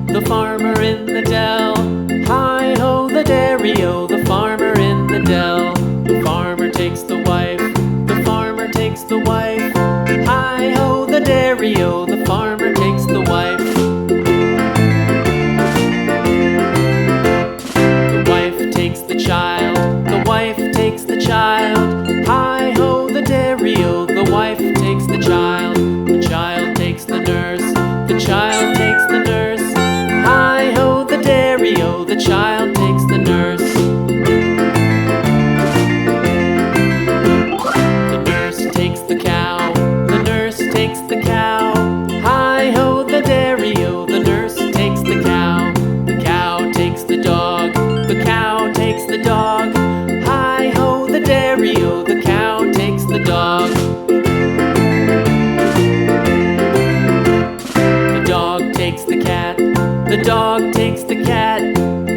The farmer in the dell. Hi-ho, the dairy-o, the farmer in the dell. The farmer takes the wife, the farmer takes the wife. Hi-ho, the dairy-o, the farmer takes the wife. The wife takes the child, the wife takes the child. Hi-ho, the dairy-o, the wife takes the child. The child takes the nurse, the child takes the nurse. Hi-ho, the dairy-o, the child takes the nurse. The nurse takes the cow, the nurse takes the cow. Hi-ho, the dairy-o, the nurse takes the cow. The cow takes the dog, the cow takes the dog. Hi-ho, the dairy-o, the cow takes the dog. The dog takes the cat, the dog takes the cat.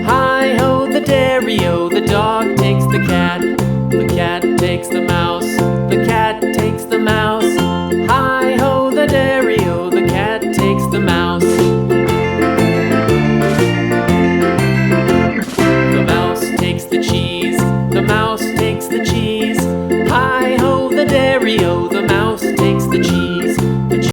Hi-ho, the dairy-o, the dog takes the cat. The cat takes the mouse,